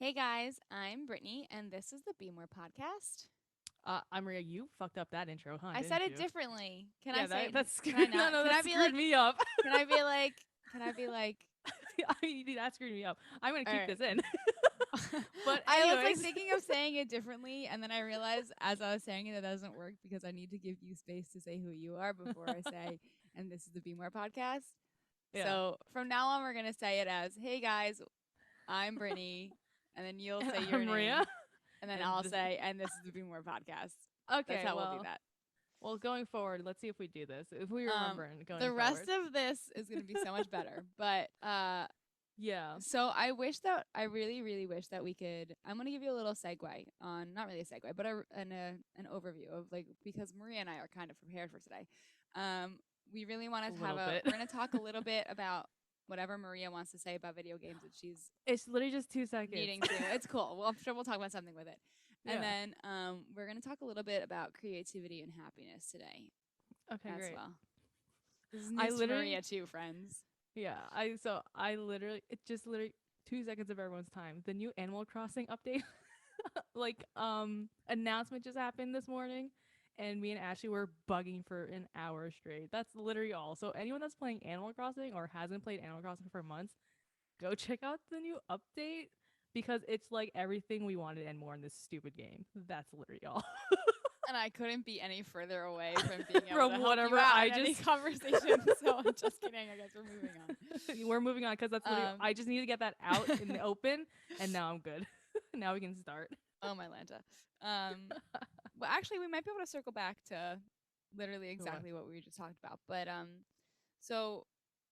Hey guys, I'm Brittany, and this is the Be More podcast. I'm Maria. You fucked up that intro, huh? I said Didn't it you? differently. Can I Yeah, say that it? that's Can I screwed. No, not? no, Can that I be screwed like? me up. Can I be like? Can I be like? I mean, that screwed me up. I'm gonna All keep right. this in. But I was like anyways, thinking of saying it differently, and then I realized as I was saying it, it doesn't work because I need to give you space to say who you are before I say, and this is the Be More podcast. yeah. So from now on, we're gonna say it as, "Hey guys, I'm Brittany," and then you'll And say your I'm Maria. name, and then And I'll this. say, "And this is the Be More podcast." That's Okay. how we'll do Well, that. going forward, let's see if we do this. If we remember and The going rest forward. of this is going to be so much better. But Yeah. so I really, really wish that we could. I'm going to give you a little segue on, not really a segue, but an overview of like, because Maria and I are kind of prepared for today. We really want A to have little bit. we're going to talk a little bit about whatever Maria wants to say about video games that she's It's literally just 2 seconds. needing to. It's cool. Well, I'm sure we'll talk about something with it. And Yeah. then we're going to talk a little bit about creativity and happiness today Okay. as Great. well. This is I news to literally. Maria too, friends. Yeah. I literally. It just literally 2 seconds of everyone's time. The new Animal Crossing update announcement just happened this morning, and me and Ashley were bugging for an hour straight. That's literally all. So anyone that's playing Animal Crossing or hasn't played Animal Crossing for months, go check out the new update because it's like everything we wanted and more in this stupid game. That's literally all. And I couldn't be any further away from being able to From help you whatever out I in any just conversation. So I'm just kidding. I guess we're moving we're moving on because that's literally on. I just need to get that out in the open, and now I'm good. Now we can start. Oh my Lanta. Well, actually, we might be able to circle back to literally What? exactly what we just talked about. But so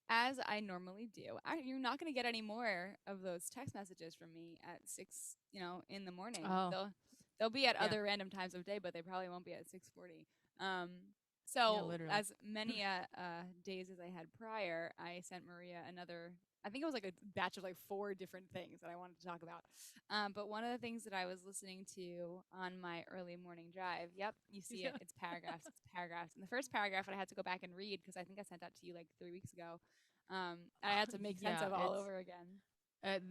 as I normally do, you're not going to get any more of those text messages from me at 6, in the morning. Oh, They'll be at yeah. other random times of day, but they probably won't be at 6:40. Um, Yeah, so literally. as many days as I had prior, I sent Maria another. I think it was like a batch of like 4 different things that I wanted to talk about. But one of the things that I was listening to on my early morning drive, yep, you see it. Yeah. It's paragraphs. It's paragraphs. And the first paragraph I had to go back and read because I think I sent that to you like 3 weeks ago. I had to make sense Yeah, of all over again.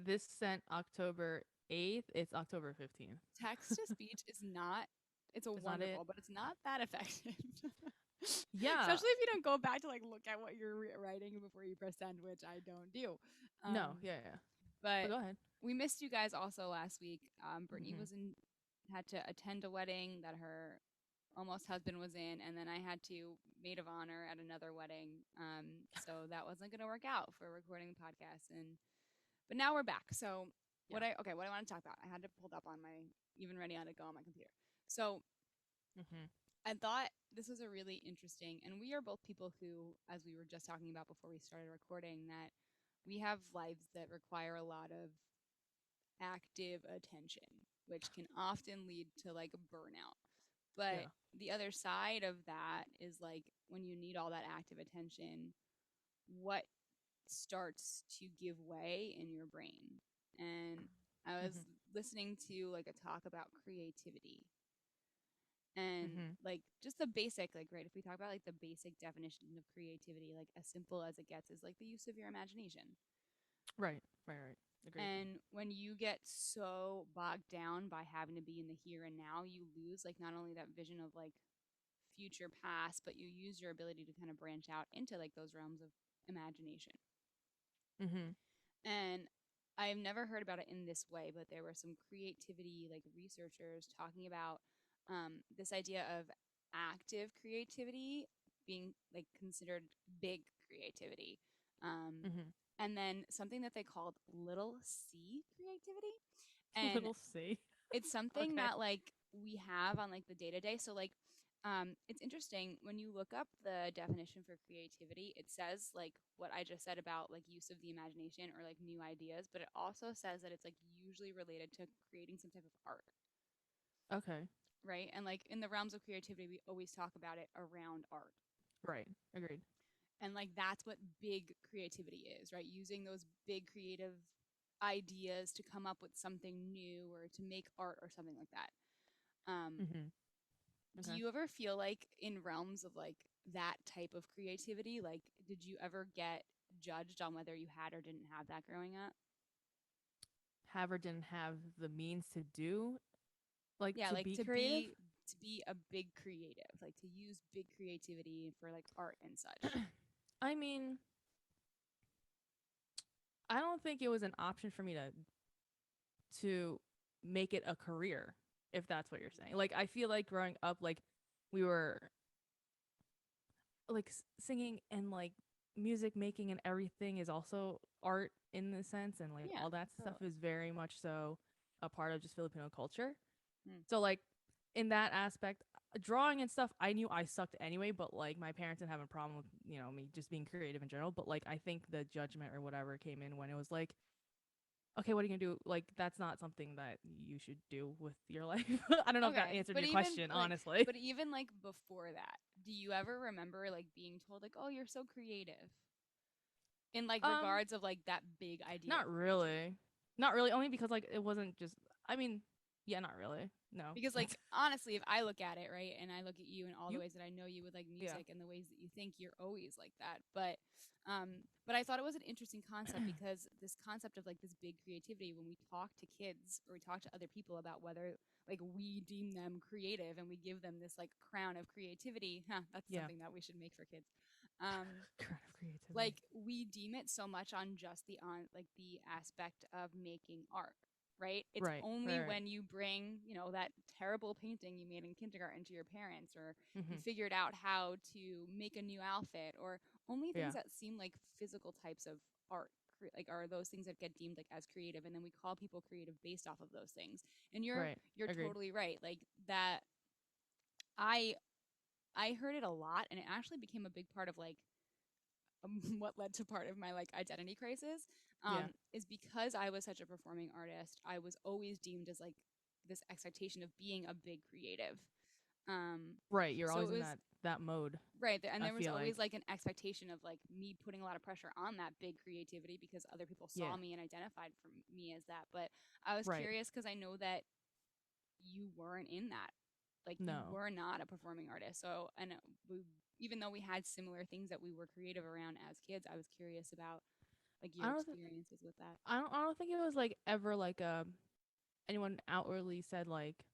this sent October 8th. It's October 15th. Text to speech is not, it's a Is not it? wonderful, but it's not that effective. Yeah. Especially if you don't go back to like look at what you're writing before you press send, which I don't do. No. Um, Yeah. Yeah. But but go ahead. we missed you guys also last week. Brittany Hmm. was in, had to attend a wedding that her almost husband was in, and then I had to maid of honor at another wedding. So that wasn't going to work out for recording the podcast. But now we're back. So Yeah. what I want to talk about, I had to pull it up on my, even ready on to go on my computer. So Hmm. I thought this was a really interesting, and we are both people who, as we were just talking about before we started recording, that we have lives that require a lot of active attention, which can often lead to like burnout. But Yeah. the other side of that is like when you need all that active attention, what starts to give way in your brain? And I was Hmm. listening to like a talk about creativity and Hmm. like just the basic, like, right, if we talk about like the basic definition of creativity, like as simple as it gets, is like the use of your imagination. Right. Right. Right. Agreed. And when you get so bogged down by having to be in the here and now, you lose like not only that vision of like future past, but you use your ability to kind of branch out into like those realms of imagination. Hmm. And I've never heard about it in this way, but there were some creativity like researchers talking about this idea of active creativity being like considered big creativity. Um, Hmm. and then something that they called little c creativity. And Little C. it's something Okay. that like we have on like the day to day. So like it's interesting when you look up the definition for creativity, it says like what I just said about like use of the imagination or like new ideas, but it also says that it's like usually related to creating some type of art, Okay. right? And like in the realms of creativity, we always talk about it around art. Right. Agreed. And like that's what big creativity is, right? Using those big creative ideas to come up with something new or to make art or something like that. Hmm. Do Okay. you ever feel like in realms of like that type of creativity, like did you ever get judged on whether you had or didn't have that growing up? have or didn't have the means to do, like Yeah, to like be creative. to be a big creative, like to use big creativity for like art and such. I mean, I don't think it was an option for me to make it a career, if that's what you're saying. Like I feel like growing up, like we were like singing and like music making and everything is also art in the sense, and like Yeah, all that stuff totally. is very much so a part of just Filipino culture. Mm. So like in that aspect, drawing and stuff, I knew I sucked anyway, but like my parents didn't have a problem with, me just being creative in general. But like I think the judgment or whatever came in when it was like, okay, what are you gonna do? Like that's not something that you should do with your life. I don't know if that Okay, answered but your even question, like, honestly. before that, do you ever remember like being told like, "Oh, you're so creative," in like Um, regards of like that big idea of Not creativity? really. Not really, only because like it wasn't just, I mean, yeah, not really. No. Because like honestly, if I look at it, right, and I look at you and all the You ways that I know you with like yeah. music and the ways that you think, you're always like that. But I thought it was an interesting concept because this concept of like this big creativity, when we talk to kids or we talk to other people about whether like we deem them creative and we give them this like crown of creativity, that's Yeah. something that we should make for kids. Um, Creative creativity. like we deem it so much on just the on like the aspect of making art, right? It's Right. only Right. Right. when you bring, that terrible painting you made in kindergarten to your parents, or you Mm-hmm. figured out how to make a new outfit, or only Yeah. things that seem like physical types of art, like are those things that get deemed like as creative, and then we call people creative based off of those things. And Right. you're Agreed. totally right, like that. I i heard it a lot, and it actually became a big part of like what led to part of my like identity crisis, Yeah. is because I was such a performing artist. I was always deemed as like this expectation of being a big creative. Um, Right. You're so always it in was that mode, right there, and I there was feel always like. like an expectation of like me putting a lot of pressure on that big creativity because other people Yeah. saw me and identified for me as that. But I was Right. curious because I know that you weren't in that. Like you No. were not a performing artist. So, and we, even though we had similar things that we were creative around as kids, I was curious about like I your don't th- experiences with that. I don't think it was like ever like anyone outwardly said like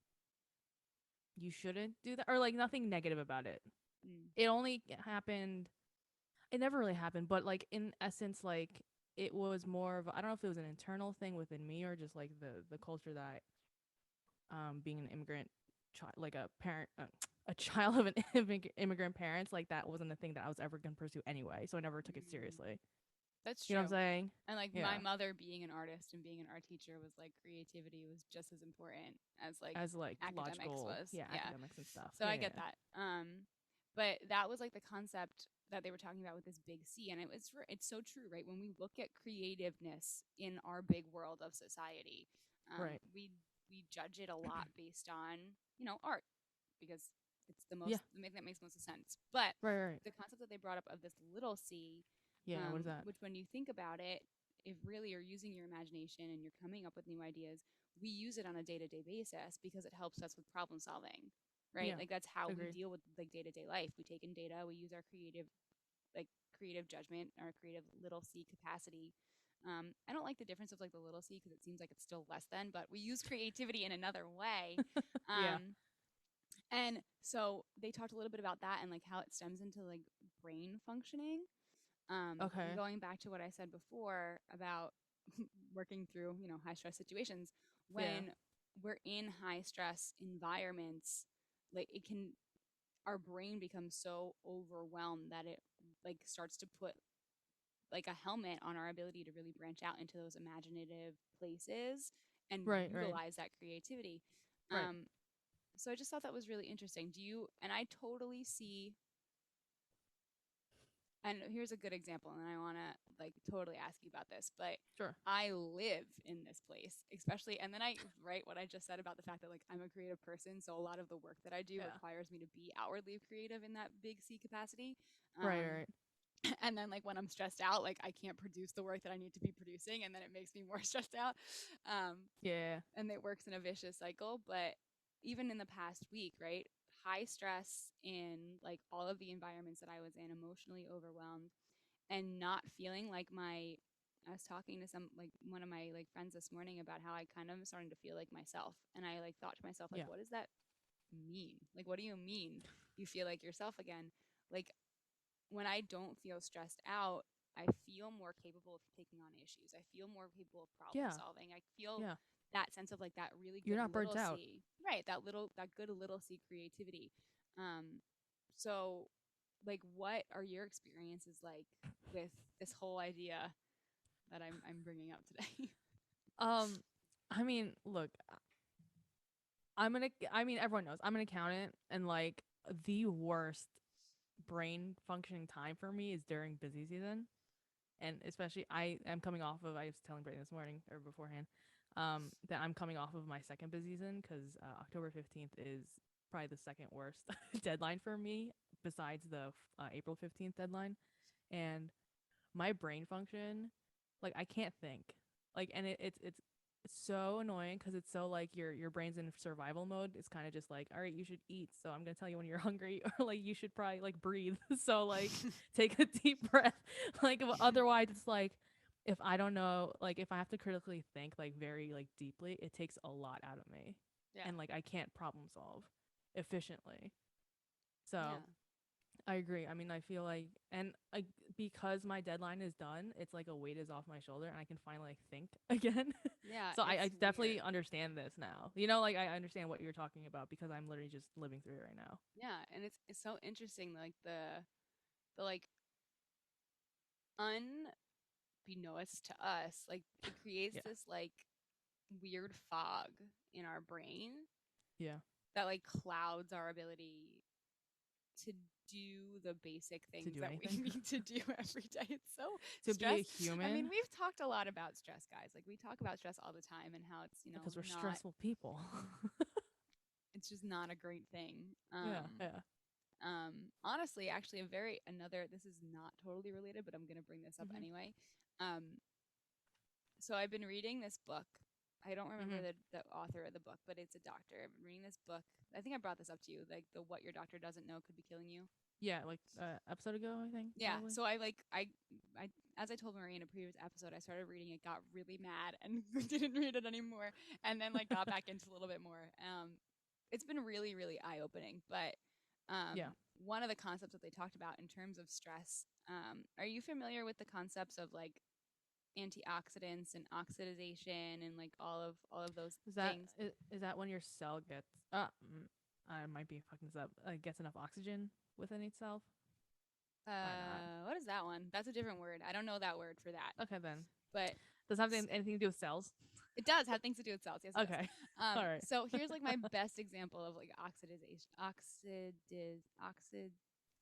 you shouldn't do that, or like nothing negative about it. Mm. It only happened, it never really happened, but like in essence, like it was more of, I don't know if it was an internal thing within me or just like the culture that being an immigrant child, like a parent, a child of an immigrant parents, like that wasn't a thing that I was ever gonna pursue anyway, so I never took it Mm. seriously. That's You know what I'm true. saying? And like Yeah. my mother being an artist and being an art teacher was like creativity was just as important as like As like academics logical, was. yeah, Yeah. academics and stuff. So Yeah, I yeah, get that. But that was like the concept that they were talking about with this big C, and it's so true, right? When we look at creativeness in our big world of society, yeah. Right. we judge it a lot based on art because it's Yeah. the thing that makes most sense. But Right, right. the concept that they brought up of this little C, Yeah, what is that? which when you think about it, if really you're using your imagination and you're coming up with new ideas, we use it on a day-to-day basis because it helps us with problem solving, right? Yeah. Like that's how we Agreed. deal with like day-to-day life. We take in data, we use our like creative judgment, our creative little C capacity. I don't like the difference of like the little C because it seems like it's still less than, but we use creativity in another way. Yeah. Um, and so they talked a little bit about that and like how it stems into like brain functioning. And Okay. going back to what I said before about working through, high stress situations, Yeah. when we're in high stress environments, like our brain becomes so overwhelmed that it like starts to put like a helmet on our ability to really branch out into those imaginative places and Right, right. utilize that creativity. Right. Um, so I just thought that was really interesting. And I totally see, and here's a good example, and I want to like totally ask you about this, but Sure. I live in this place, especially, and then I write what I just said about the fact that like I'm a creative person, so a lot of the work that I do Yeah. requires me to be outwardly creative in that big C capacity. Right, Um, right. and then like when I'm stressed out, like I can't produce the work that I need to be producing, and then it makes me more stressed out. Yeah. And it works in a vicious cycle. But even in the past week, right? High stress in like all of the environments that I was in, emotionally overwhelmed, and not feeling like my I was talking to one of my like friends this morning about how I kind of am starting to feel like myself, and I like thought to myself like, Yeah. what does that mean? Like, what do you mean you feel like yourself again? Like, when I don't feel stressed out, I feel more capable of taking on issues. I feel more capable of problem Yeah. solving. I feel Yeah. that sense of like that really You're good not burnt little out. C, right? That good little C creativity. Um, so like, what are your experiences like with this whole idea that I'm bringing up today? Um, I mean, look, I mean, everyone knows I'm an accountant, and like the worst brain functioning time for me is during busy season. And especially, I am coming off of, I was telling Brittany this morning or beforehand, that I'm coming off of my second busy season because October 15th is probably the second worst deadline for me besides the April 15th deadline. And my brain function, like I can't think. Like and it's so annoying because it's so like your brain's in survival mode. It's kind of just like, all right, you should eat, so I'm gonna tell you when you're hungry, or like you should probably like breathe. So like take a deep breath. Like otherwise it's like if I don't know, like if I have to critically think like very like deeply, it takes a lot out of me. Yeah, And like I can't problem solve efficiently. So yeah, I agree. I mean, I feel like, and like because my deadline is done, it's like a weight is off my shoulder, and I can finally like think again. yeah. So I It's definitely weird. understand this now. You know, like I understand what you're talking about because I'm literally just living through it right now. Yeah, and it's so interesting, like the like unbeknownst to us, like it creates Yeah, this like weird fog in our brain yeah. that like clouds our ability to do the basic To things do that we anything, need to do every day. It's so to be a stress. I mean, human, we've talked a lot about stress, guys. Like we talk about stress all the time and how it's, because we're not stressful people. it's just not a great thing. Yeah, yeah. Honestly, actually a very another this is not totally related, but I'm going to bring this up Mhm, anyway. Um so I've been reading this book. I don't remember mhm. the author of the book, but it's a doctor. I've been reading this book. I think I brought this up to you, like the what your doctor doesn't know could be killing you. Yeah, like episode ago, I think Yeah. probably. So I as I told Marie in a previous episode, I started reading it, got really mad, and didn't read it anymore, and then like got back into a little bit more. It's been really really eye opening, but Yeah, one of the concepts that they talked about in terms of stress. Are you familiar with the concepts of like antioxidants and oxidization and like all of those things? is that when your cell gets I might be fucking this up. Gets enough oxygen within itself or not? What is that one? That's a different word. I don't know that word for that, Okay, then. but Does it have anything to do with cells? it does have things to do with cells. Yes, it does. Okay. All right. So here's like my best example of like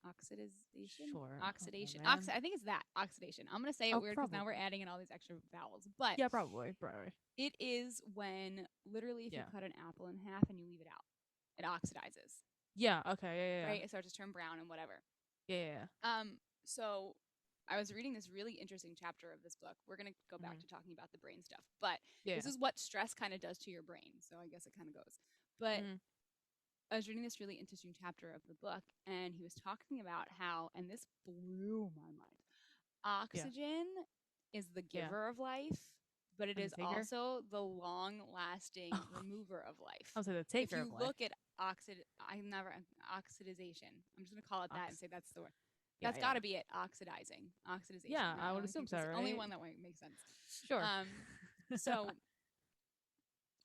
oxidization, Sure. I don't know, oxidation. man. I think it's that oxidation. I'm gonna say it Oh, weird because now we're probably. adding in all these extra vowels, but Yeah, probably. Probably. it is when literally if you Yeah. cut an apple in half and you leave it out, it oxidizes, Yeah. Okay. Yeah. right? It starts to turn brown and whatever. Yeah. Yeah. Yeah. So I was reading this really interesting chapter of this book. We're going to go back Mm-hmm. to talking about the brain stuff, but Yeah. this is what stress kind of does to your brain. So I guess it kind of goes. But Mm-hmm. I was reading this really interesting chapter of the book, and he was talking about how, and this blew my mind, Yeah. oxygen is the Yeah. giver of life, but it And the is taker. also the long lasting Oh, remover of life. I'll say the If taker you of life. look at I never oxidization. I'm just gonna call it that and Ox. say that's the word. Yeah. That's got Yeah. to be it. Oxidization, Yeah. right? I It would only assume seems so, it's the only right? one that makes sense. Sure. Um, so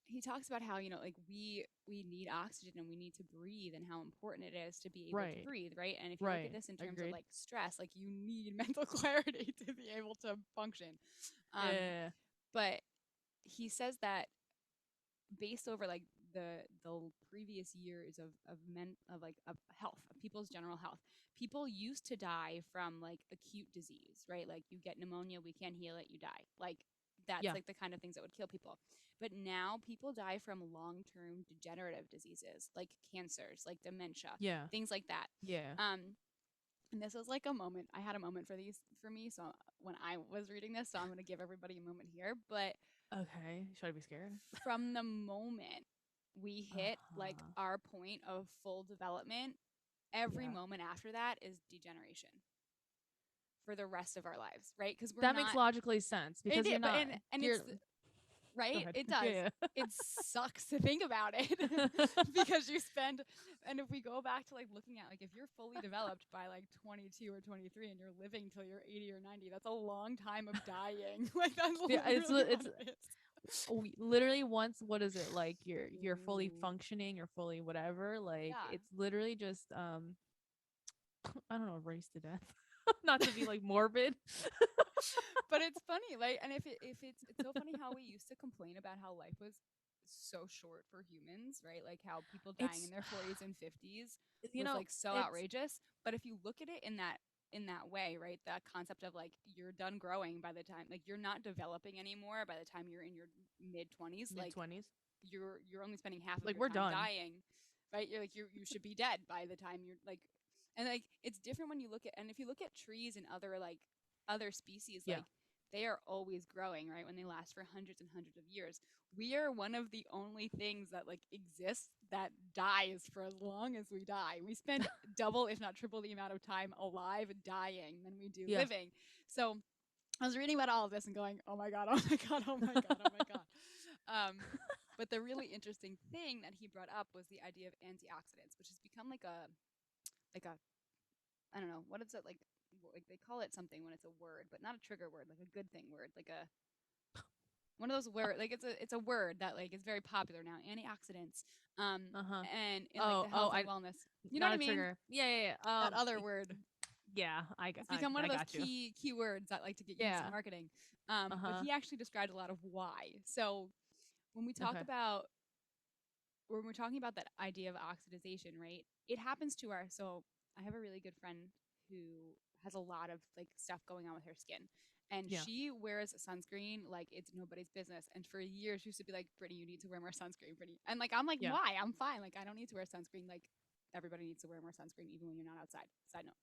he talks about how like we need oxygen and we need to breathe and how important it is to be able to Right. breathe, right? And if you look at Right. this in terms of Agreed. like stress, like you need mental clarity to be able to function. Um, Yeah. but he says that based over like the previous years of men of like of health of people's general health, people used to die from like acute disease, right? Like you get pneumonia, we can't heal it, you die. Like that's Yeah. like the kind of things that would kill people. But now people die from long-term degenerative diseases like cancers, like dementia, Yeah. things like that. Yeah. um and this was like a moment, I had a moment for me, so when I was reading this, so I'm going to give everybody a moment here. But Okay. Should I be scared? from the moment we Uh hit like huh. our point of full development, every Yeah. moment after that is degeneration. for the rest of our lives, right? Because we're That makes not logically sense because you're but not and you're it's go right? ahead. It does. Yeah. It sucks to think about it because you spend, and if we go back to like looking at like if you're fully developed by like 22 or 23 and you're living till you're 80 or 90, that's a long time of dying. Like that's Yeah, literally it's what it is. literally once what is it like you're fully Ooh. functioning, you're fully whatever, like Yeah. it's literally just I don't know, race to death. Not to be like morbid. But it's funny, like, and if it's so funny how we used to complain about how life was so short for humans, right? Like how people dying in It's their 40s and 50s you was know, like so it's outrageous. But if you look at it in that way, right? That concept of like you're done growing by the time like you're not developing anymore by the time you're in your mid 20s, mid like 20s. you're only spending half of Like your we're time done. dying, right? You're like you should be dead by the time you're like, and like it's different when you look at, and if you look at trees and other like other species, Yeah. like they are always growing, right? When they last for hundreds and hundreds of years. We are one of the only things that like exists that dies for as long as we die. We spend double, if not triple, the amount of time alive dying than we do Yeah. living. So I was reading about all of this and going, oh my god, oh my god, oh my god, oh my god. But the really interesting thing that he brought up was the idea of antioxidants, which has become like a I don't know what is it like they call it something when it's a word, but not a trigger word, like a good thing word, like a one of those words, like it's a word that like is very popular now, antioxidants, Uh-huh. and in like Oh, the oh, health and I wellness, you know what not I a mean? trigger. Yeah, yeah, yeah. That other word. Yeah, It's become one I of those got you. key words that like to get used in Yeah. marketing. But Uh-huh. he actually described a lot of why. So when we talk Okay. about when we're talking about that idea of oxidization, right? It happens to our so I have a really good friend who has a lot of like stuff going on with her skin. And Yeah. she wears sunscreen like it's nobody's business. And for years she used to be like, Brittany, you need to wear more sunscreen, Brittany. And like I'm like, Yeah. why? I'm fine. Like I don't need to wear sunscreen. Like everybody needs to wear more sunscreen even when you're not outside. Side note.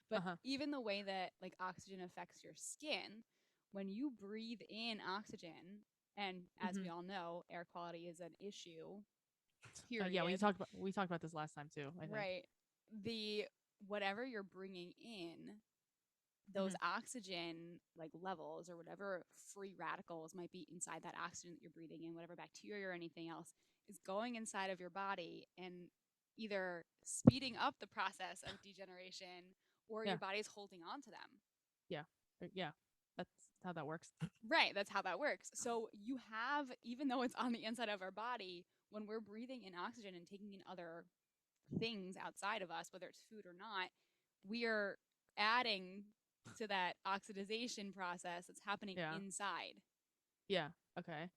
But Uh-huh. even the way that like oxygen affects your skin, when you breathe in oxygen, and as we Mhm. all know, air quality is an issue, Yeah, period. we talked about this last time too, I think. Right. The whatever you're bringing in, those Mhm. oxygen like levels or whatever free radicals might be inside that oxygen that you're breathing in, whatever bacteria or anything else is going inside of your body and either speeding up the process of degeneration or your Yeah. body's holding on to them. Yeah. Yeah. That's how that works. Right, that's how that works. So you have, even though it's on the inside of our body, when we're breathing in oxygen and taking in other things outside of us, whether it's food or not, we are adding to that oxidization process that's happening Yeah. inside. Yeah. Okay.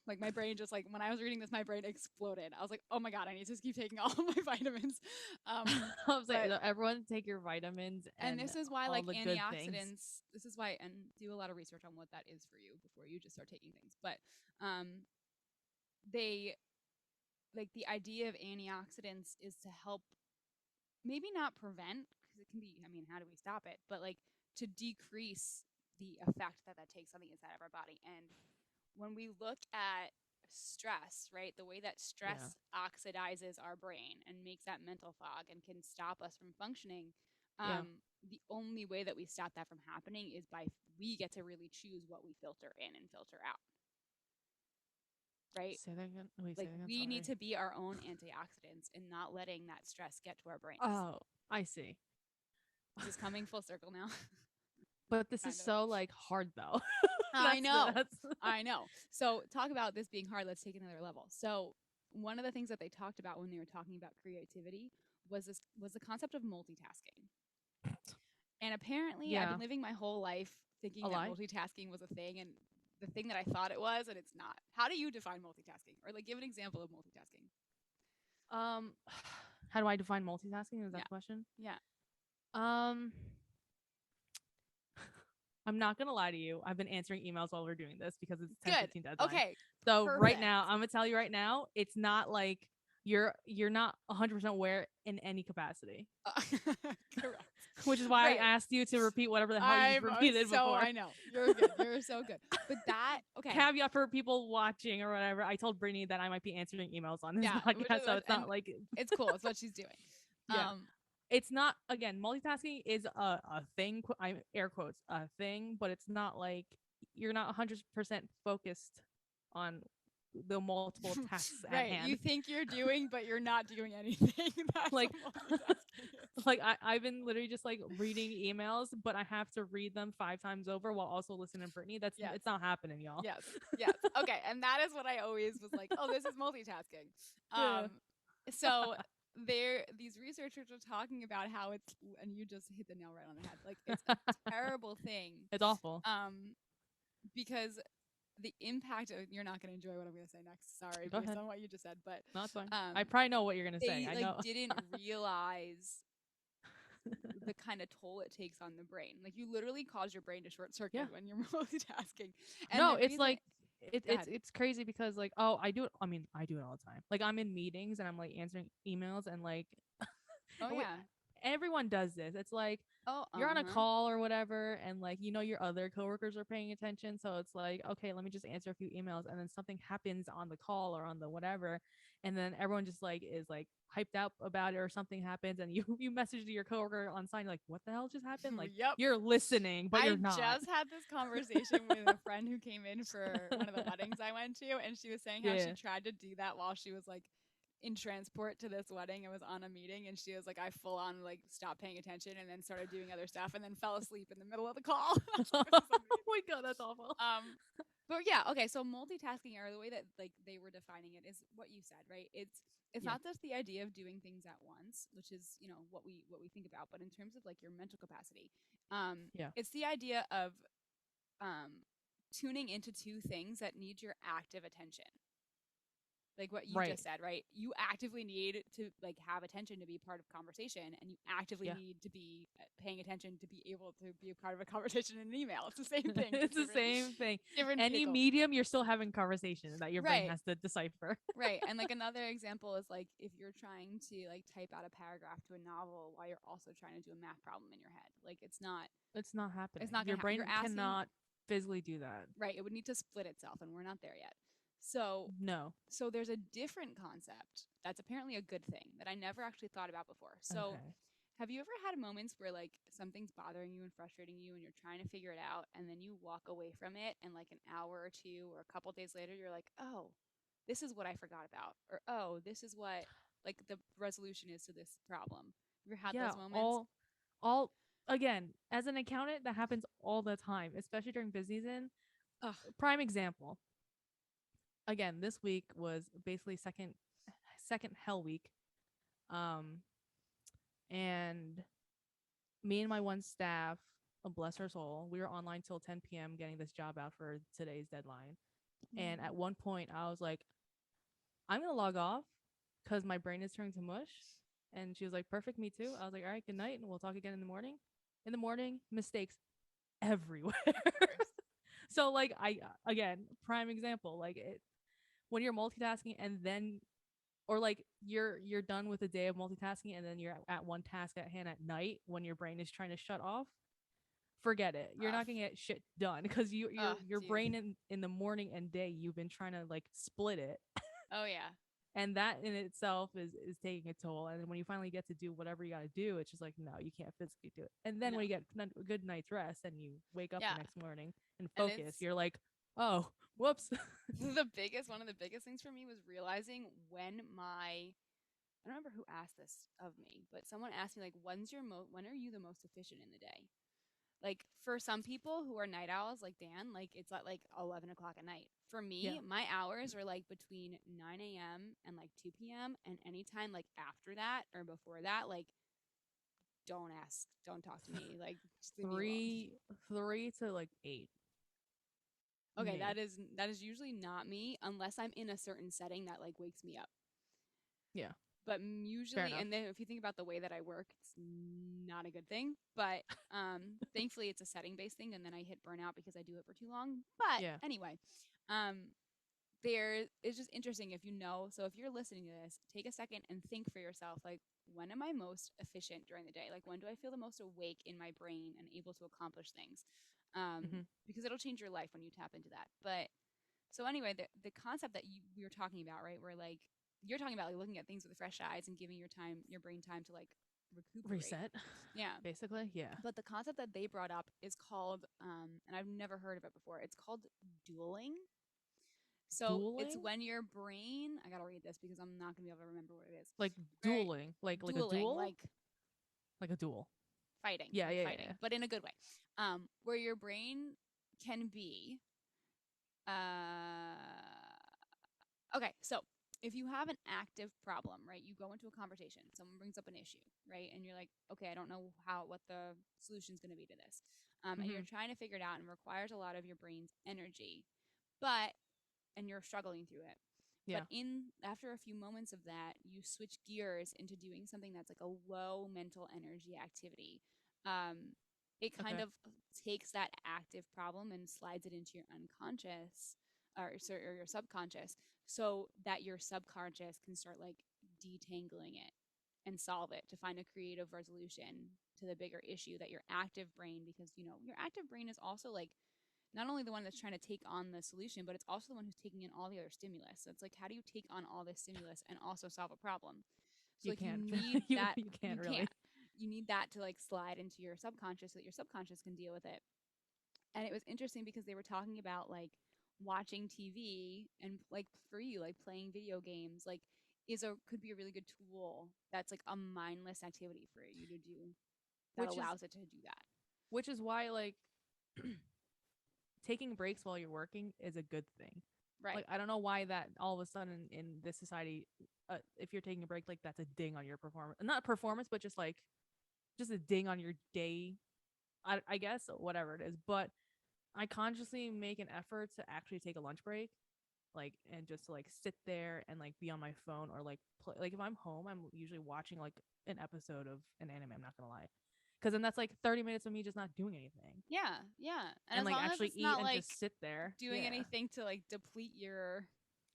Like my brain just like when I was reading this, my brain exploded. I was like, oh my god, I need to keep taking all of my vitamins. I was like, But everyone take your vitamins and and this is why all like the good things. antioxidants. This is why, and do a lot of research on what that is for you before you just start taking things. But they like the idea of antioxidants is to help maybe not prevent because it can be, I mean, how do we stop it, but like to decrease the effect that that takes on the inside of our body. And when we look at stress, right, the way that Yeah. stress oxidizes our brain and makes that mental fog and can stop us from functioning, Yeah. the only way that we stop that from happening is by we get to really choose what we filter in and filter out, right? Say that again. Wait, say Like that again. we need Sorry. to be our own antioxidants and not letting that stress get to our brains. Oh, I see. This is coming full circle now. But this is Kind of. so like hard though. I know. That's I know. So talk about this being hard. Let's take another level. So one of the things that they talked about when they were talking about creativity was the concept of multitasking. And apparently I've yeah. been living my whole life A thinking that lie. multitasking was a thing and the thing that I thought it was and it's not. How do you define multitasking? Or like give an example of multitasking. Um, how do I define multitasking? Is that Yeah. the question? Yeah. Um, I'm not gonna lie to you. I've been answering emails while we're doing this because it's Good. 10:15 deadline. Okay. So right Perfect. now, I'm gonna tell you right now, it's not like you're not 100% aware in any capacity, Correct. which is why I Right. asked you to repeat whatever the hell you just I'm repeated so before. I know. You're good. You're so good. But that okay. Caveat for people watching or whatever. I told Brittany that I might be answering emails on this Yeah, podcast, so it's and not like it's cool. It's what she's doing. yeah. it's not, again, multitasking is a thing. I'm air quotes a thing, but it's not like you're not 100% focused on the multiple tasks at Right. hand. You think you're doing, but you're not doing anything. That's Like what multitasking is. like I've been literally just like reading emails, but I have to read them 5 times over while also listening to Brittany. That's Yes. it's not happening, y'all. Yes. Yes. Okay. And that is what I always was like, oh, this is multitasking. Yeah. So there these researchers are talking about how it's, and you just hit the nail right on the head. Like it's a terrible thing. It's awful. Because the impact of, you're not going to enjoy what I'm going to say next. Sorry, Go based ahead. on what you just said, but No, it's fine. I um probably know what you're gonna say. they I like know. didn't realize the kind of toll it takes on the brain. Like you literally cause your brain to short Yeah. circuit when you're multitasking. And No, the it's reason, like go ahead. it's crazy because like, oh, I do it. I mean, I do it all the time. Like I'm in meetings and I'm like answering emails and like Oh and we, yeah. everyone does this. It's like Oh, you're on a uh-huh. call or whatever and like your other coworkers are paying attention, so it's like, okay, let me just answer a few emails, and then something happens on the call or on the whatever, and then everyone just like is like hyped up about it, or something happens and you you message to your coworker on sign like, what the hell just happened? Like Yep. you're listening but I you're not. just had this conversation with a friend who came in for one of the weddings I went to, and she was saying how she Yeah. tried to do that while she was like in transport to this wedding and was on a meeting, and she was like, I full on like stopped paying attention and then started doing other stuff and then fell asleep in the middle of the call. I was like, this is Oh amazing. my god, that's awful. But yeah, okay, so multitasking, or the way that like they were defining it, is what you said, right? It's Yeah. not just the idea of doing things at once, which is, what we think about, but in terms of like your mental capacity, Yeah. it's the idea of um tuning into two things that need your active attention, like what you Right. just said, right? You actively need to like have attention to be part of conversation, and you actively Yeah. need to be paying attention to be able to be a part of a conversation in an email. It's the same thing, It's just the different, same thing. different Any vehicle. medium, you're still having conversation that your brain Right. has to decipher. Right. And like another example is like if you're trying to like type out a paragraph to a novel while you're also trying to do a math problem in your head. Like It's not it's happening. not Your gonna happen. You're brain asking, cannot physically do that. right, it would need to split itself, and we're not there yet. So No. there's a different concept that's apparently a good thing that I never actually thought about before. So Okay. have you ever had moments where like something's bothering you and frustrating you and you're trying to figure it out, and then you walk away from it and like an hour or two or a couple days later you're like, "Oh, this is what I forgot about," or "Oh, this is what like the resolution is to this problem." Have you ever had Yeah, those moments? all again, as an accountant, that happens all the time, especially during busy season. Ugh. Prime example. Again, this week was basically second hell week. Um and me and my one staff, bless her soul, we were online till 10 p.m. getting this job out for today's deadline. And at one point, I was like, I'm gonna log off because my brain is turning to mush. And she was like, perfect, me too. I was like, all right, good night, and we'll talk again in the morning. In the morning, mistakes everywhere. Of course. So like I again, prime example, like when you're multitasking and then or like you're done with a day of multitasking and then you're at one task at hand at night when your brain is trying to shut off, forget it. You're Ugh. not gonna get shit done because your Dude. brain in the morning and day, you've been trying to like split it, Oh yeah. and that in itself is taking a toll. And then when you finally get to do whatever you got to do, it's just like, no, you can't physically do it. And then No. when you get a good night's rest and you wake up the Yeah. next morning and And focus, it's you're like, oh, whoops. one of the biggest things for me was realizing when my, I don't remember who asked this of me, but someone asked me like, when are you the most efficient in the day? Like for some people who are night owls like Dan, like it's at like 11 o'clock at night. For Yeah. me, my hours are like between 9 a.m. and like 2 p.m. And anytime like after that or before that, like don't ask, don't talk to me, like just leave me alone. Three to like eight. Okay, Me. that is usually not me unless I'm in a certain setting that like wakes me up. Yeah. But Fair usually, enough. and then if you think about the way that I work, it's not a good thing. But thankfully it's a setting based thing, and then I hit burnout because I do it for too long. But Yeah. anyway, um there is just interesting if you know. So if you're listening to this, take a second and think for yourself, like, when am I most efficient during the day? Like, when do I feel the most awake in my brain and able to accomplish things? Mm-hmm. Because it'll change your life when you tap into that. But so anyway, the concept that we were talking about, right, where like you're talking about like looking at things with fresh eyes and giving your brain time to like recuperate. Reset, Yeah. basically. Yeah. But the concept that they brought up is called, and I've never heard of it before. It's called dueling. So it's Dueling, when your brain, I gotta read this because I'm not gonna be able to remember what it is. like Where dueling, like a dueling, duel, like a duel. Yeah, like yeah, yeah, fighting, yeah. but in a good way. Where your brain can be, uh, okay, so if you have an active problem, right, you go into a conversation, someone brings up an issue, right, and you're like, okay, I don't know what the solution's going to be to this, and Mm-hmm. you're trying to figure it out, and it requires a lot of your brain's energy, but and you're struggling through it. But Yeah. in after a few moments of that, you switch gears into doing something that's like a low mental energy activity. It kind Okay. of takes that active problem and slides it into your unconscious or your subconscious so that your subconscious can start like detangling it and solve it to find a creative resolution to the bigger issue that your active brain, because your active brain is also like not only the one that's trying to take on the solution, but it's also the one who's taking in all the other stimulus. So it's like, how do you take on all this stimulus and also solve a problem? So You like you can't. need you that you you can't can't. really. You need that to like slide into your subconscious so that your subconscious can deal with it. And it was interesting because they were talking about like watching TV and like for you, like playing video games, like could be a really good tool that's like a mindless activity for you to do that Which is allows it to do that. why like taking breaks while you're working is a good thing. Like Right. I don't know why that all of a sudden in this society, if you're taking a break, like that's a ding on your performance. Not performance, but just a ding on your day. I guess whatever it is. But I consciously make an effort to actually take a lunch break, like and just to like sit there and like be on my phone or like play. Like if I'm home, I'm usually watching like an episode of an anime. I'm not gonna lie, because then that's like 30 minutes of me just not doing anything Yeah, yeah. And and as like long as actually it's eat not and like just sit there. doing Yeah, anything to like deplete your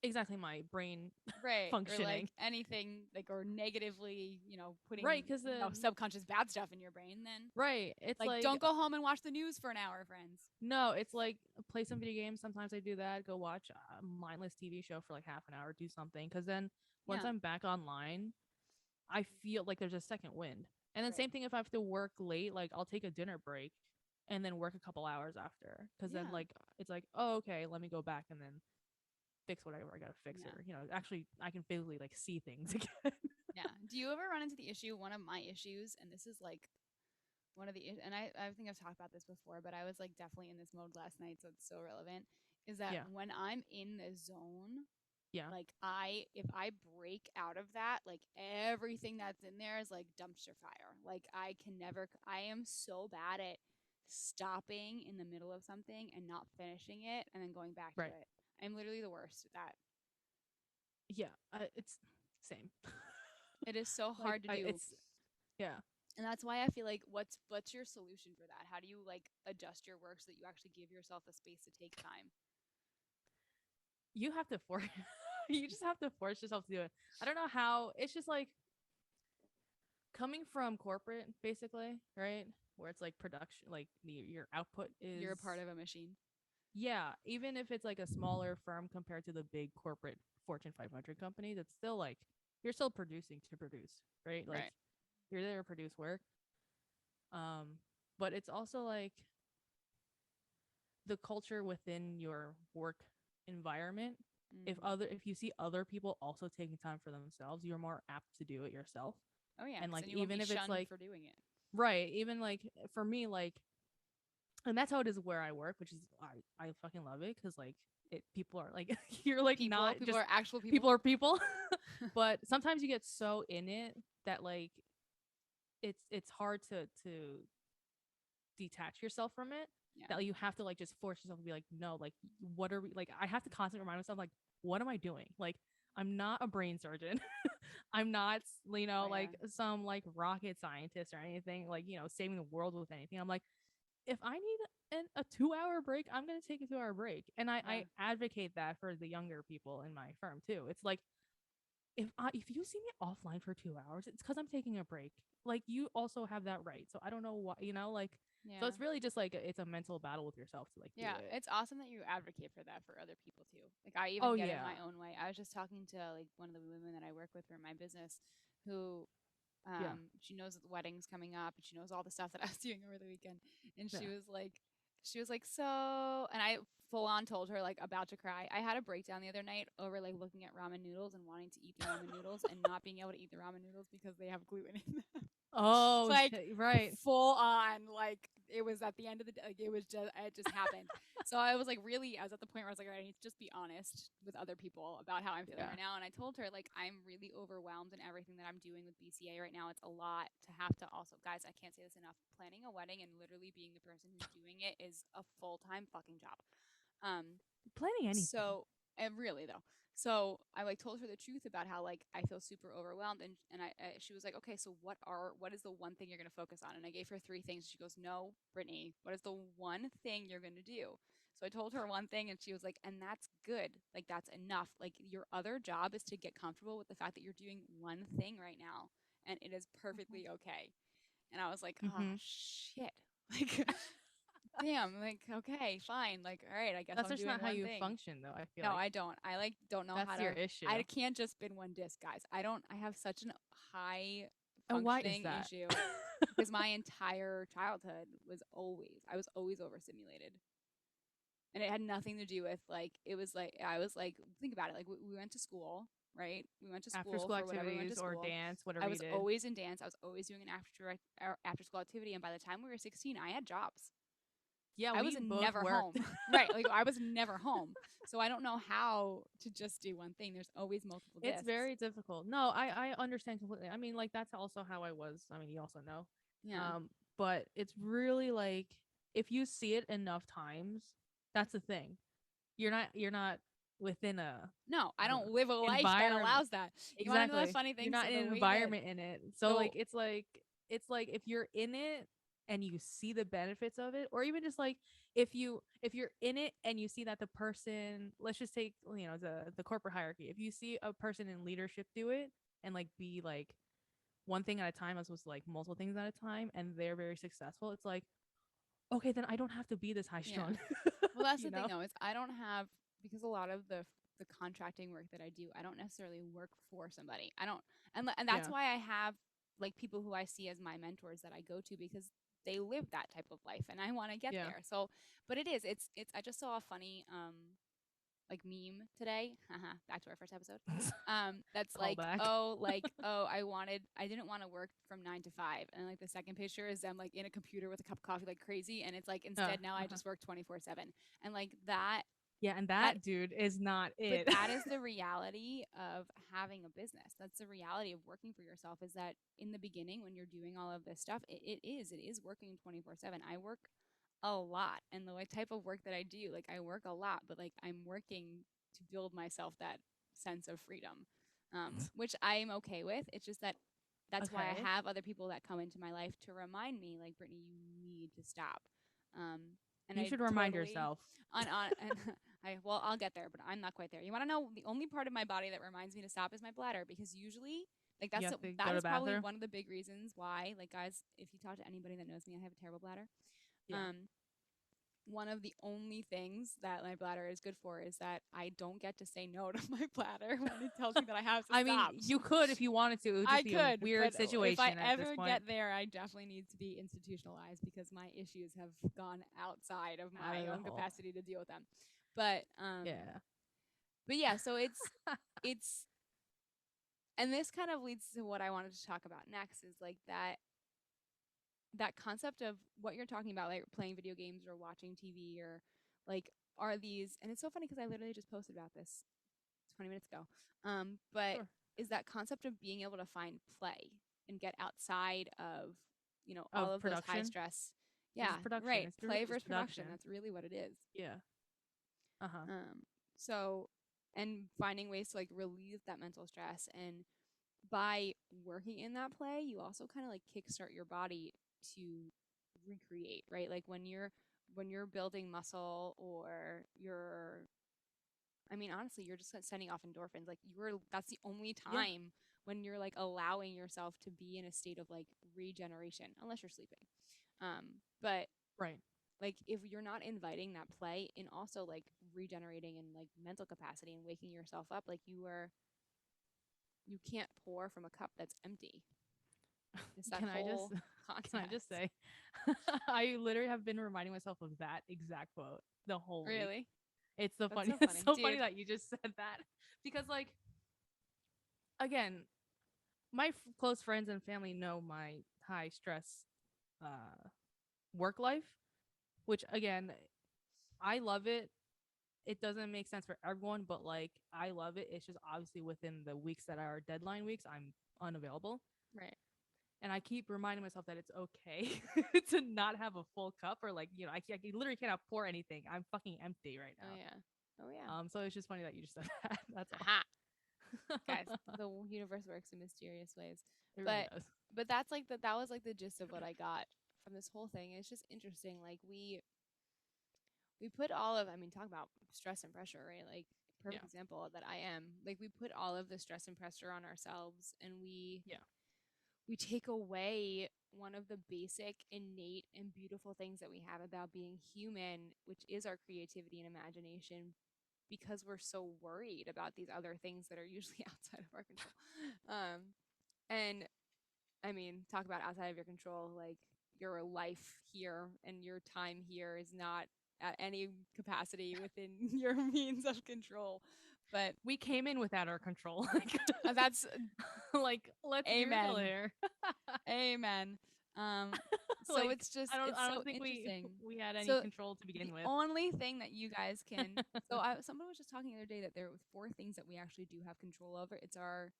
exactly, my brain right or like functioning. anything like or negatively, putting, Right, because then subconscious bad stuff in your brain, then right, it's like like don't go home and watch the news for an hour, friends. no, it's like play some video games. Sometimes I do that. Go watch a mindless TV show for like half an hour. Do something, because then once Yeah, I'm back online, I feel like there's a second wind. And then right. same thing if I have to work late, like I'll take a dinner break and then work a couple hours after. Because then Yeah, like it's like, oh okay, let me go back and then fix whatever I gotta fix, yeah, or actually I can physically like see things again. yeah. Do you ever run into the issue? One of my issues, and this is like one of the and I think I've talked about this before, but I was like definitely in this mode last night, so it's so relevant. Is that Yeah, when I'm in the zone, yeah. like if I break out of that, like everything that's in there is like dumpster fire. Like I can never I am so bad at stopping in the middle of something and not finishing it and then going back to Right. it. I'm literally the worst at that. Yeah, it's same. It is so Like hard to I do. it's yeah. And that's why I feel like what's your solution for that? How do you like adjust your work so that you actually give yourself the space to take time? You have to force you just have to force yourself to do it. I don't know how. It's just like coming from corporate basically, right? Where it's like production, like your output You're is a part of a machine. yeah, even if it's like a smaller firm compared to the big corporate Fortune 500 companies, it's still like you're still producing to produce, right? Like Right. you're there to produce work. Um but it's also like the culture within your work environment. Mm-hmm. If you see other people also taking time for themselves, you're more apt to do it yourself. Oh yeah, And because like then you won't be even if it's shunned like for doing it. right, even like for me like and that's how it is where I work, which is I fucking love it because like people are like you're like not People just are actual people. people are people, but sometimes you get so in it that like it's hard to detach yourself from it, Yeah. that you have to like just force yourself to be like no, like what are we, like I have to constantly remind myself like what am I doing, like I'm not a brain surgeon. I'm not Oh yeah. like some like rocket scientist or anything, like saving the world with anything. I'm like if I need a 2 hour break, I'm gonna take a 2 hour break, and Yeah. I advocate that for the younger people in my firm too. It's like if you see me offline for 2 hours, it's because I'm taking a break. Like you also have that right. So I don't know why, like. So Yeah. it's really just like it's a mental battle with yourself to like do Yeah. it. It's awesome that you advocate for that for other people too. Like I even Oh get in yeah, my own way. I was just talking to like one of the women that I work with for my business who Yeah. She knows that the wedding's coming up, and she knows all the stuff that I was doing over the weekend. And Yeah. she was like, so, and I full on told her like about to cry. I had a breakdown the other night over like looking at ramen noodles and wanting to eat the ramen noodles and not being able to eat the ramen noodles because they have gluten in them. Oh Like shit. Right. full on, like it was at the end of the day, like it just happened. So I was like, really, I was at the point where I was like, all right, I need to just be honest with other people about how I'm feeling Yeah. right now. And I told her like I'm really overwhelmed in everything that I'm doing with BCA right now. It's a lot to have to also, guys, I can't say this enough. Planning a wedding and literally being the person who's doing it is a full-time fucking job. Um, Planning anything. so, and really though, so I like told her the truth about how like I feel super overwhelmed, and she was like, okay, so what is the one thing you're gonna focus on? And I gave her three things. She goes, no, Brittany, what is the one thing you're gonna do? So I told her one thing, and she was like, and that's good, like that's enough. Like your other job is to get comfortable with the fact that you're doing one thing right now, and it is perfectly okay. And I was like, oh Mm-hmm. shit, like damn, like okay, fine, like all right, I guess That's I'm just doing not how one you thing. function, though. I feel No, like I don't. I like don't know how that's your to. I issue. can't just spin one disc, guys. I don't. I have such an high And why is functioning that? issue because my entire childhood I was always overstimulated, and it had nothing to do with like it was like I was like think about it. Like we went to school, right? We went to After school school for whatever we went to activities or school. dance, I whatever you was did. always in dance. I was always doing an after school activity, and by the time we were 16, I had jobs. Yeah, I was we both never worked. home. Right. Like I was never home. So I don't know how to just do one thing. There's always multiple It's discs. very difficult. No, I understand completely. I mean, like that's also how I was. I mean, you also know. Yeah. Um, but it's really like if you see it enough times, that's the thing. You're not within a No, I uh, don't live a life that environment. allows that. You want to know the Exactly. funny You're thing? not So in the an way that environment in it. So the like it's like if you're in it and you see the benefits of it, or even just like if you're in it and you see that the person, let's just take the corporate hierarchy. If you see a person in leadership do it and like be like one thing at a time as opposed to like multiple things at a time and they're very successful, it's like, okay, then I don't have to be this high yeah. strung. Well, that's you the thing know? though, is I don't have because a lot of the contracting work that I do, I don't necessarily work for somebody. I don't and that's Yeah. why I have like people who I see as my mentors that I go to because they live that type of life and I want to get Yeah. there. So, but it's I just saw a funny like meme today. Back to our first episode. That's Call back. oh, I didn't want to work from 9 to 5, and like the second picture is them like in a computer with a cup of coffee like crazy, and it's like instead now I Uh-huh. just work 24/7, and like that Yeah, and that that dude is not but it. that is the reality of having a business. That's the reality of working for yourself. Is that in the beginning when you're doing all of this stuff, it is working 24/7. I work a lot, and the like, type of work that I do, like I work a lot, but like I'm working to build myself that sense of freedom, which I'm okay with. It's just that that's why I Okay. have other people that come into my life to remind me, like Brittany, you need to stop. Um, and You I should remind totally yourself. on and I'll get there, but I'm not quite there. You want to know the only part of my body that reminds me to stop is my bladder because usually like You have to go that to the is probably bathroom. one of the big reasons why like guys, if you talk to anybody that knows me, I have a terrible bladder. Yeah. Um, one of the only things that my bladder is good for is that I don't get to say no to my bladder when it tells me that I have to I mean, stop. you could if you wanted to. It would I just be a could, weird but if I situation at this ever point. get there, I definitely need to be institutionalized because my issues have gone outside of Out my of the own hole. capacity to deal with them. But Yeah. yeah, so it's and this kind of leads to what I wanted to talk about next is like that concept of what you're talking about, like playing video games or watching TV or like are these and it's so funny because I literally just posted about this 20 minutes ago. But Sure. is that concept of being able to find play and get outside of, all Of of those high production. stress. This Yeah, is production. right. It's really Play just versus production. production. That's really what it is. Yeah. Uh huh. So and finding ways to like relieve that mental stress and by working in that play, you also kind of like kickstart your body to recreate, right? Like when you're building muscle or you're I mean, honestly, you're just sending off endorphins. Like that's the only Yeah. time when you're like allowing yourself to be in a state of like regeneration, unless you're sleeping. But Right. like if you're not inviting that play and also like regenerating and like mental capacity and waking yourself up, like you can't pour from a cup that's empty. It's that Can I just whole can I just context. say I literally have been reminding myself of that exact quote the whole week. Really? It's the That's funny so it's funny. so funny Dude, that you just said that because like again, my close friends and family know my high stress uh work life, which again, I love it. It doesn't make sense for everyone, but like I love it. It's just obviously within the weeks that are deadline weeks, I'm unavailable. right. And I keep reminding myself that it's okay to not have a full cup or like, I literally cannot pour anything. I'm fucking empty right Oh now. yeah. Oh yeah. So it's just funny that you just said that. That's all. Aha. Guys, the universe works in mysterious ways. It really But does. that's like that was like the gist of what I got from this whole thing. It's just interesting. Like we put all of, I mean, talk about stress and pressure, right? Like Yeah. perfect example that I am. Like we put all of the stress and pressure on ourselves, and Yeah. we take away one of the basic, innate, and beautiful things that we have about being human, which is our creativity and imagination, because we're so worried about these other things that are usually outside of our control. And I mean, talk about outside of your control, like your life here and your time here is not at any capacity within your means of control. But We came in without our control. that's Like, let's be real amen. here. Amen. Um, so Like, it's just I it's so don't think we interesting. we had any So control to the begin with. only thing that you guys can someone was just talking the other day that there were four things that we actually do have control over. It's our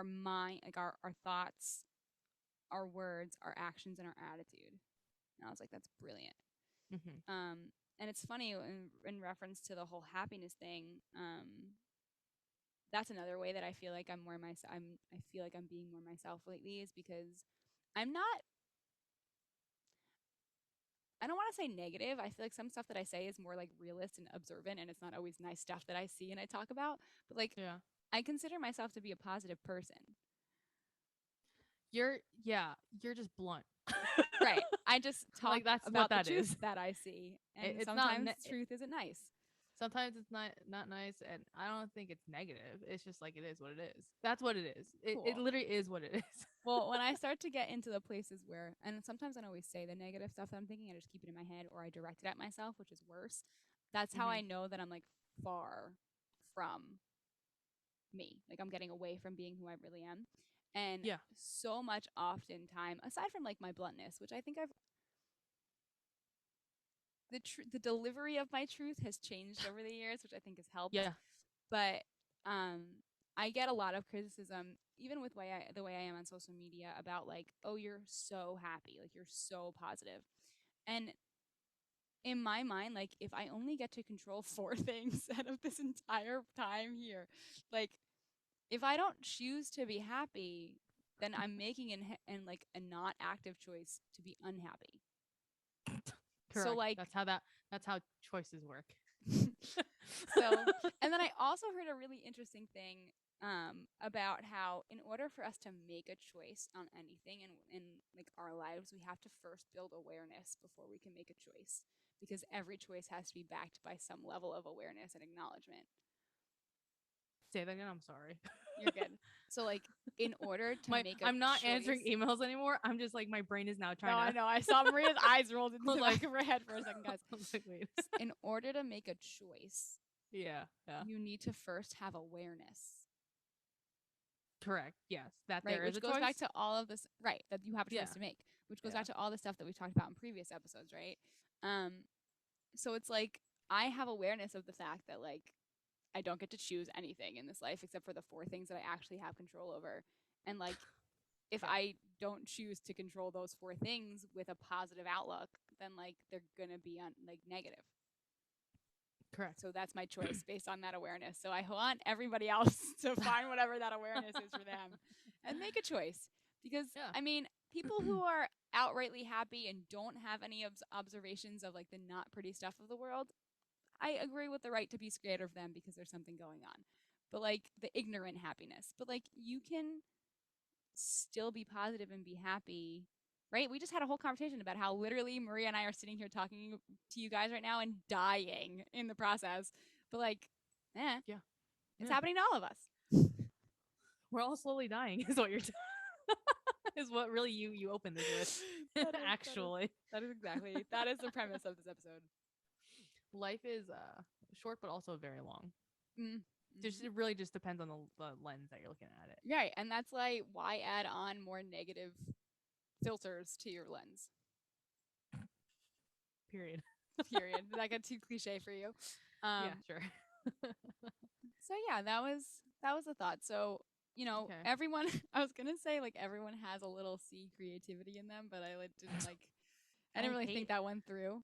mind, like our thoughts, our words, our actions, and our attitude. And I was like, that's brilliant. Hmm. And it's funny in reference to the whole happiness thing. That's another way that I feel like I'm more myself. I feel like I'm being more myself lately is because I'm not. I don't want to say negative. I feel like some stuff that I say is more like realist and observant, and it's not always nice stuff that I see and I talk about. But like, Yeah. I consider myself to be a positive person. You're yeah, you're just blunt. Right. I just talk Like that's what about the that truth is. that I see, and It's not sometimes truth isn't nice. sometimes it's not nice, and I don't think it's negative. It's just like it is what it is. That's what it is. It Cool. literally is what it is. Well, when I start to get into the places where, and sometimes I don't always say the negative stuff that I'm thinking, I just keep it in my head or I direct it at myself, which is worse. That's how Hmm. I know that I'm like far from me. Like I'm getting away from being who I really am. And Yeah. so much often time, aside from like my bluntness, which I think I've the delivery of my truth has changed over the years, which I think has helped. Yeah. But I get a lot of criticism, even with the way I am on social media, about like, oh, you're so happy, like you're so positive. And in my mind, like if I only get to control four things out of this entire time here, like if I don't choose to be happy, then I'm making like a not active choice to be unhappy. So Correct. like That's how choices work. so and then I also heard a really interesting thing about how in order for us to make a choice on anything in like our lives, we have to first build awareness before we can make a choice because every choice has to be backed by some level of awareness and acknowledgement. Say that again. I'm sorry. You're good. So like in order to My make a I'm not answering choice. emails anymore. I'm just like my brain is now No, trying I to. know. I saw Maria's eyes rolled I into was the back like, of her head for a second, guys. I was like, wait. In order to make a choice, Yeah. Yeah. you need to first have awareness. Correct. Yes. That Right, there is which a goes choice. back to all of this, right, that you have a Yeah. choice to make, which goes Yeah. back to all the stuff that we talked about in previous episodes, right? um so it's like I have awareness of the fact that like I don't get to choose anything in this life except for the four things that I actually have control over. And like if Yeah. I don't choose to control those four things with a positive outlook, then like they're gonna be on like negative. Correct. So that's my choice based on that awareness. So I want everybody else to find whatever that awareness is for them and make a choice. Because, Yeah. I mean, people who are outrightly happy and don't have any observations of like the not pretty stuff of the world, I agree with the right to be scared of them because there's something going on. But like the ignorant happiness, but like you can still be positive and be happy, right? We just had a whole conversation about how literally Maria and I are sitting here talking to you guys right now and dying in the process. But like, eh, Yeah. it's Yeah. happening to all of us. We're all slowly dying, is what you're saying. is what really you open this with. Actually, that is the premise of this episode. life is short but also very long. Mm-hmm. It really just depends on the lens that you're looking at it. Right, and that's like why add on more negative filters to your lens. Period. Period. Did that get too cliche for you? Yeah, sure. So yeah, that was a thought. So Okay. everyone. I was gonna say like everyone has a little C creativity in them, but I didn't like. I didn't really think that one through.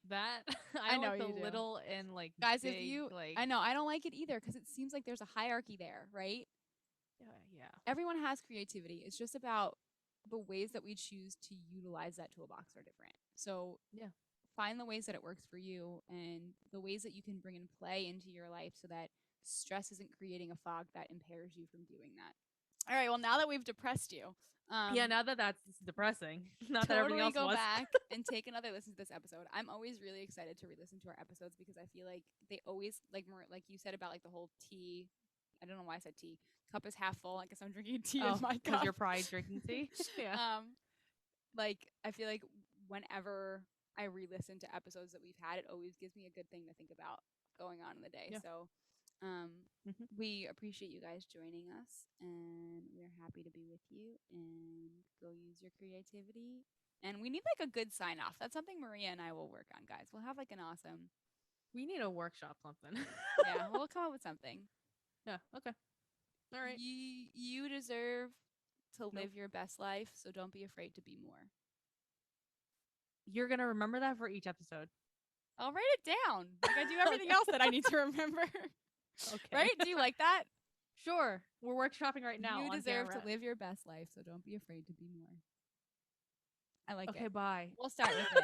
That I I know like the you do. little and like Guys, if big you, like I know I don't like it either because it seems like there's a hierarchy there, right? yeah. Everyone has creativity. It's just about the ways that we choose to utilize that toolbox are different. So Yeah. find the ways that it works for you and the ways that you can bring in play into your life so that stress isn't creating a fog that impairs you from doing that. All right, well, now that we've depressed you, Yeah, now that that's depressing. Not that everything totally else go was. back and take another listen to this episode. I'm always really excited to re-listen to our episodes because I feel like they always like you said about like the whole tea. I don't know why I said tea. Cup is half full. I guess I'm drinking tea in my because cup. you're probably drinking tea. Yeah. Like I feel like whenever I re-listen to episodes that we've had, it always gives me a good thing to think about going on in the day. Yeah. So Mm-hmm. we appreciate you guys joining us, and we're happy to be with you. And go use your creativity. And we need like a good sign off. That's something Maria and I will work on, guys. We'll have like an awesome. We need a workshop something. Yeah, we'll come up with something. Yeah. Okay. All right. You deserve to live your best life, so don't be afraid to be more. You're gonna remember that for each episode. I'll write it down. Like I do everything else that I need to remember. Okay. Right? Do you like that? Sure. We're workshopping right now. You on deserve camera. to live your best life, so don't be afraid to be more. I like it. Okay, bye. We'll start with it.